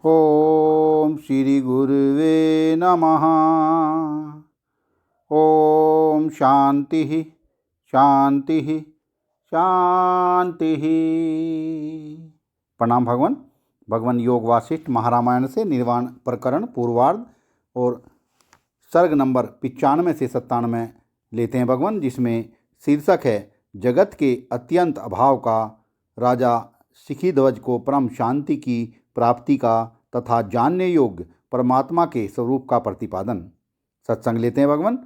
ओम श्री गुरुवे नमः। ओम शांति शांति शांति। प्रणाम भगवान। भगवान योग वासिष्ठ महारामायण से निर्वाण प्रकरण पूर्वार्ध और सर्ग नंबर 95 से 97 लेते हैं भगवान, जिसमें शीर्षक है जगत के अत्यंत अभाव का, राजा शिखीध्वज को परम शांति की प्राप्ति का तथा जानने योग्य परमात्मा के स्वरूप का प्रतिपादन। सत्संग लेते हैं भगवान।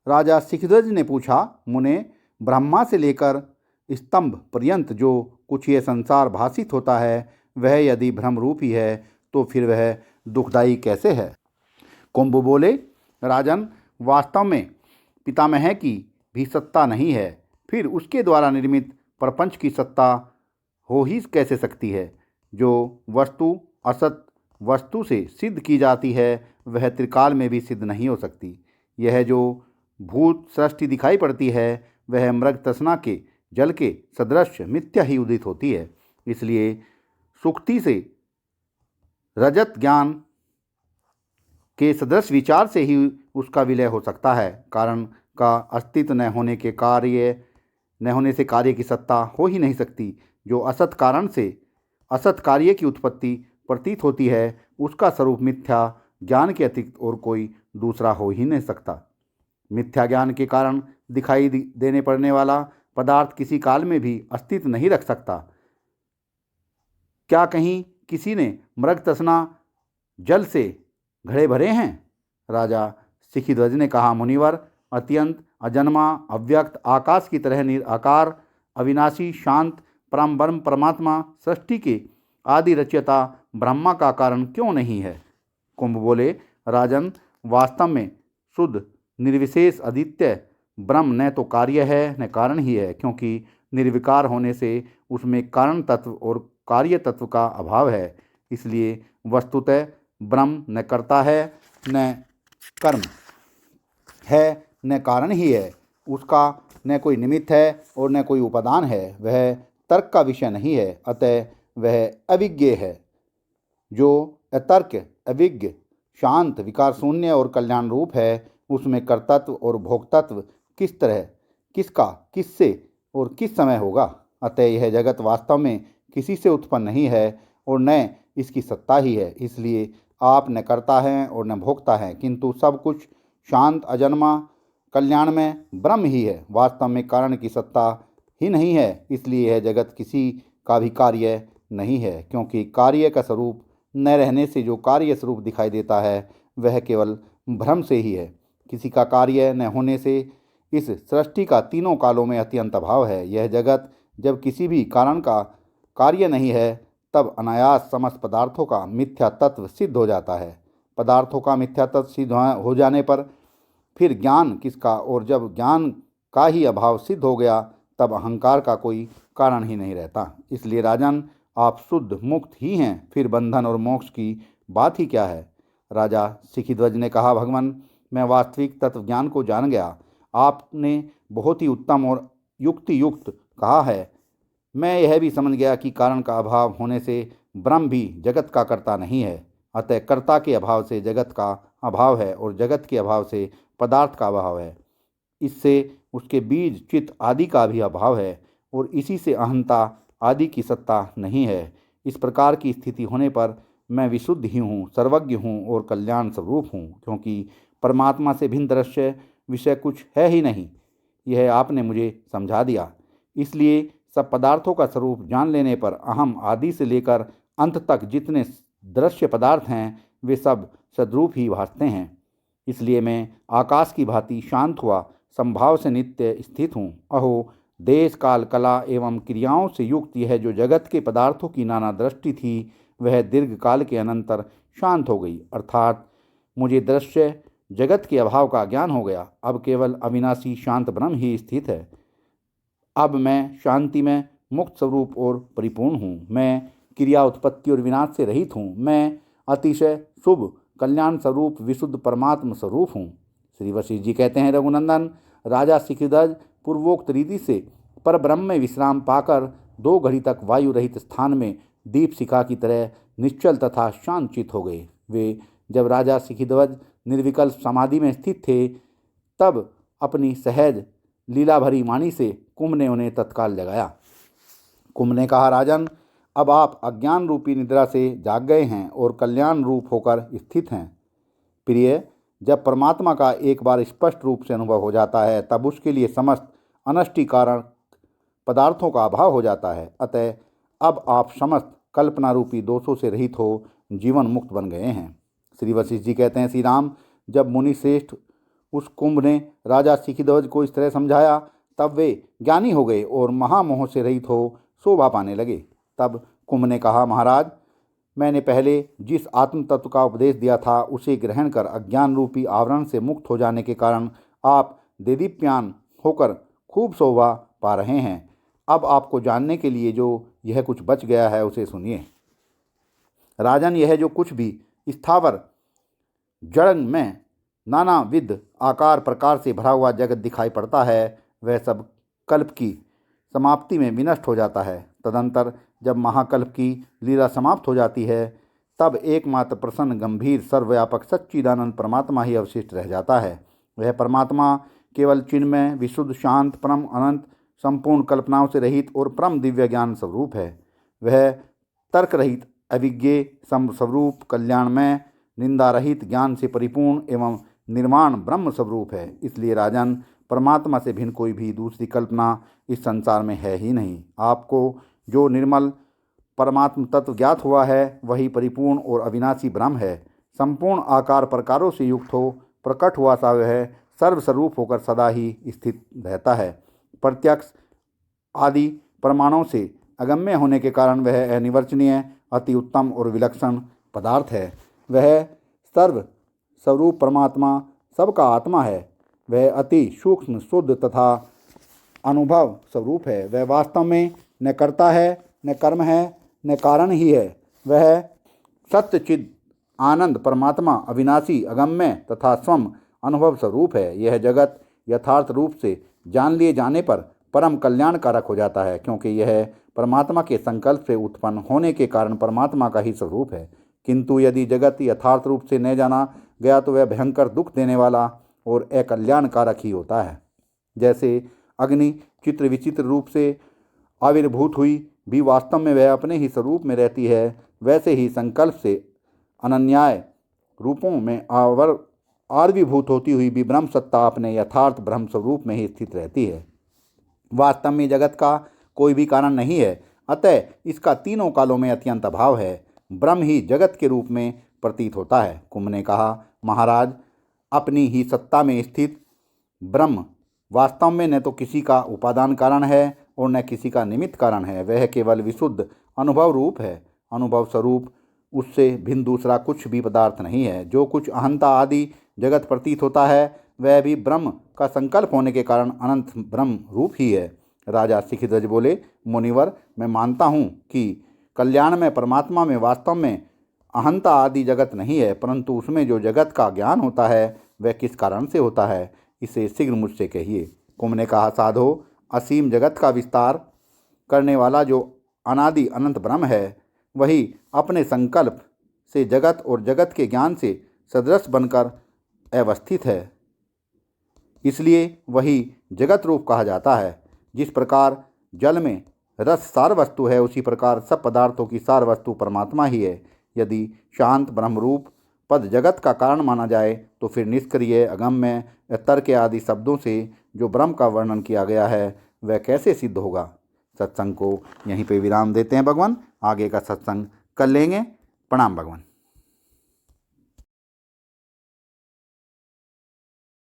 राजा शिखीध्वज ने पूछा, मुने, ब्रह्मा से लेकर स्तंभ पर्यंत जो कुछ ये संसार भासित होता है वह यदि भ्रम रूप ही है तो फिर वह दुखदायी कैसे है? कुंभ बोले, राजन, वास्तव में पितामह की भी सत्ता नहीं है, फिर उसके द्वारा निर्मित प्रपंच की सत्ता हो ही कैसे सकती है? जो वस्तु असत वस्तु से सिद्ध की जाती है वह त्रिकाल में भी सिद्ध नहीं हो सकती। यह जो भूत सृष्टि दिखाई पड़ती है वह मृग तृष्णा के जल के सदृश मिथ्या ही उदित होती है। इसलिए सुक्ति से रजत ज्ञान के सदृश विचार से ही उसका विलय हो सकता है। कारण का अस्तित्व न होने से कार्य की सत्ता हो ही नहीं सकती। जो असत कारण से असत कार्य की उत्पत्ति प्रतीत होती है उसका स्वरूप मिथ्या ज्ञान के अतिरिक्त और कोई दूसरा हो ही नहीं सकता। मिथ्या ज्ञान के कारण दिखाई देने पड़ने वाला पदार्थ किसी काल में भी अस्तित्व नहीं रख सकता। क्या कहीं किसी ने मृग तृष्णा जल से घड़े भरे हैं? राजा शिखीध्वज ने कहा, मुनिवर, अत्यंत अजन्मा अव्यक्त आकाश की तरह निराकार अविनाशी शांत परम ब्रह्म परमात्मा सृष्टि के आदि रचयिता ब्रह्मा का कारण क्यों नहीं है? कुंभ बोले, राजन, वास्तव में शुद्ध निर्विशेष अद्वितीय ब्रह्म न तो कार्य है न कारण ही है, क्योंकि निर्विकार होने से उसमें कारण तत्व और कार्य तत्व का अभाव है। इसलिए वस्तुतः ब्रह्म न कर्ता है न कर्म है न कारण ही है। उसका न कोई निमित्त है और न कोई उपादान है। वह तर्क का विषय नहीं है, अतः वह अविज्ञेय है। जो अतर्क अविज्ञ शांत विकार शून्य और कल्याण रूप है उसमें कर्तत्व और भोक्तत्व किस तरह, किसका, किससे और किस समय होगा? अतः यह जगत वास्तव में किसी से उत्पन्न नहीं है और न इसकी सत्ता ही है। इसलिए आप न करता है और न भोगता है, किंतु सब कुछ शांत अजन्मा कल्याण में ब्रह्म ही है। वास्तव में कारण की सत्ता ही नहीं है। इसलिए यह जगत किसी का भी कार्य नहीं है, क्योंकि कार्य का स्वरूप न रहने से जो कार्य स्वरूप दिखाई देता है वह केवल भ्रम से ही है। किसी का कार्य न होने से इस सृष्टि का तीनों कालों में अत्यंत अभाव है। यह जगत जब किसी भी कारण का कार्य नहीं है तब अनायास समस्त पदार्थों का मिथ्या तत्व सिद्ध हो जाता है। पदार्थों का मिथ्या तत्व सिद्ध हो जाने पर फिर ज्ञान किसका? और जब ज्ञान का ही अभाव सिद्ध हो गया तब अहंकार का कोई कारण ही नहीं रहता। इसलिए राजन, आप शुद्ध मुक्त ही हैं, फिर बंधन और मोक्ष की बात ही क्या है? राजा शिखीध्वज ने कहा, भगवान, मैं वास्तविक तत्व ज्ञान को जान गया। आपने बहुत ही उत्तम और युक्ति युक्त कहा है। मैं यह भी समझ गया कि कारण का अभाव होने से ब्रह्म भी जगत का कर्ता नहीं है। अतः कर्ता के अभाव से जगत का अभाव है और जगत के अभाव से पदार्थ का अभाव है। इससे उसके बीज चित्त आदि का भी अभाव है और इसी से अहंता आदि की सत्ता नहीं है। इस प्रकार की स्थिति होने पर मैं विशुद्ध ही हूँ, सर्वज्ञ हूँ और कल्याण स्वरूप हूँ, क्योंकि परमात्मा से भिन्न दृश्य विषय कुछ है ही नहीं। यह आपने मुझे समझा दिया। इसलिए सब पदार्थों का स्वरूप जान लेने पर अहम आदि से लेकर अंत तक जितने दृश्य पदार्थ हैं वे सब सद्रूप ही भासते हैं। इसलिए मैं आकाश की भांति शांत हुआ संभाव से नित्य स्थित हूँ। अहो, देश काल कला एवं क्रियाओं से युक्त यह जो जगत के पदार्थों की नाना दृष्टि थी वह दीर्घ काल के अनंतर शांत हो गई। अर्थात मुझे दृश्य जगत के अभाव का ज्ञान हो गया। अब केवल अविनाशी शांत ब्रह्म ही स्थित है। अब मैं शांति में मुक्त स्वरूप और परिपूर्ण हूँ। मैं क्रिया उत्पत्ति और विनाश से रहित हूँ। मैं अतिशय शुभ कल्याण स्वरूप विशुद्ध परमात्म स्वरूप हूँ। श्री वशिष्ठ जी कहते हैं, रघुनंदन, राजा शिखीध्वज पूर्वोक्त रीति से पर ब्रह्म में विश्राम पाकर 2 घड़ी तक वायु रहित स्थान में दीप शिखा की तरह निश्चल तथा शांतचित्त हो गए। वे जब राजा सिखिध्वज निर्विकल्प समाधि में स्थित थे तब अपनी सहज लीला भरी वाणी से कुंभ ने उन्हें तत्काल जगाया। कुंभ ने कहा, राजन, अब आप अज्ञान रूपी निद्रा से जाग गए हैं और कल्याण रूप होकर स्थित हैं। प्रिय, जब परमात्मा का एक बार स्पष्ट रूप से अनुभव हो जाता है तब उसके लिए समस्त अनष्टि कारण पदार्थों का अभाव हो जाता है। अतः अब आप समस्त कल्पना रूपी दोषों से रहित हो जीवन मुक्त बन गए हैं। श्री वशिष्ठ जी कहते हैं, श्री राम, जब मुनि श्रेष्ठ उस कुंभ ने राजा सिखिध्वज को इस तरह समझाया तब वे ज्ञानी हो गए और महामोह से रहित हो शोभा पाने लगे। तब कुंभ ने कहा, महाराज, मैंने पहले जिस आत्म तत्व का उपदेश दिया था उसे ग्रहण कर अज्ञान रूपी आवरण से मुक्त हो जाने के कारण आप देदीप्यान होकर खूब शोभा पा रहे हैं। अब आपको जानने के लिए जो यह कुछ बच गया है उसे सुनिए। राजन, यह जो कुछ भी स्थावर जड़ में नानाविध आकार प्रकार से भरा हुआ जगत दिखाई पड़ता है वह सब कल्प की समाप्ति में विनष्ट हो जाता है। तदंतर जब महाकल्प की लीला समाप्त हो जाती है तब एकमात्र प्रसन्न गंभीर सर्वव्यापक सच्चिदानंद परमात्मा ही अवशिष्ट रह जाता है। वह परमात्मा केवल चिन्मय, विशुद्ध, शांत, परम अनंत, संपूर्ण कल्पनाओं से रहित और परम दिव्य ज्ञान स्वरूप है। वह तर्क रहित, अविज्ञेय स्वरूप, कल्याणमय, निंदा रहित, ज्ञान से परिपूर्ण एवं निर्वाण ब्रह्म स्वरूप है। इसलिए राजन, परमात्मा से भिन्न कोई भी दूसरी कल्पना इस संसार में है ही नहीं। आपको जो निर्मल परमात्म तत्व ज्ञात हुआ है वही परिपूर्ण और अविनाशी ब्रह्म है। संपूर्ण आकार प्रकारों से युक्त हो प्रकट हुआ सा वह सर्वस्वरूप होकर सदा ही स्थित रहता है। प्रत्यक्ष आदि प्रमाणों से अगम्य होने के कारण वह अनिर्वचनीय, अति उत्तम और विलक्षण पदार्थ है। वह सर्व स्वरूप परमात्मा सबका आत्मा है। वह अति सूक्ष्म, शुद्ध तथा अनुभव स्वरूप है। वह वास्तव में न कर्ता है, न कर्म है, न कारण ही है। वह सत्य चिद आनंद परमात्मा अविनाशी, अगम्य तथा स्वयं अनुभव स्वरूप है। यह जगत यथार्थ रूप से जान लिए जाने पर परम कल्याणकारक हो जाता है, क्योंकि यह परमात्मा के संकल्प से उत्पन्न होने के कारण परमात्मा का ही स्वरूप है। किंतु यदि जगत यथार्थ रूप से न जाना गया तो वह भयंकर दुख देने वाला और अकल्याणकारक ही होता है। जैसे अग्नि चित्र विचित्र रूप से आविर्भूत हुई भी वास्तव में वह अपने ही स्वरूप में रहती है, वैसे ही संकल्प से अनन्याय रूपों में आविर्भूत होती हुई भी ब्रह्म सत्ता अपने यथार्थ ब्रह्म स्वरूप में ही स्थित रहती है। वास्तव में जगत का कोई भी कारण नहीं है, अतः इसका तीनों कालों में अत्यंत अभाव है। ब्रह्म ही जगत के रूप में प्रतीत होता है। कुंभ ने कहा, महाराज, अपनी ही सत्ता में स्थित ब्रह्म वास्तव में न तो किसी का उपादान कारण है और न किसी का निमित्त कारण है। वह केवल विशुद्ध अनुभव रूप है। अनुभव स्वरूप उससे भिन्न दूसरा कुछ भी पदार्थ नहीं है। जो कुछ अहंता आदि जगत प्रतीत होता है वह भी ब्रह्म का संकल्प होने के कारण अनंत ब्रह्म रूप ही है। राजा सिखिध्वज बोले, मुनिवर, मैं मानता हूँ कि कल्याण में परमात्मा में वास्तव में अहंता आदि जगत नहीं है, परंतु उसमें जो जगत का ज्ञान होता है वह किस कारण से होता है, इसे शीघ्र मुझसे कहिए। कुंभ ने कहा, साधो, असीम जगत का विस्तार करने वाला जो अनादि अनंत ब्रह्म है वही अपने संकल्प से जगत और जगत के ज्ञान से सदृश बनकर अवस्थित है, इसलिए वही जगत रूप कहा जाता है। जिस प्रकार जल में रस सार वस्तु है उसी प्रकार सब पदार्थों की सार वस्तु परमात्मा ही है। यदि शांत ब्रह्मरूप पद जगत का कारण माना जाए तो फिर निष्क्रिय, अगम्य, तर्क आदि शब्दों से जो ब्रह्म का वर्णन किया गया है वह कैसे सिद्ध होगा। सत्संग को यहीं पे विराम देते हैं भगवान, आगे का सत्संग कर लेंगे। प्रणाम भगवान।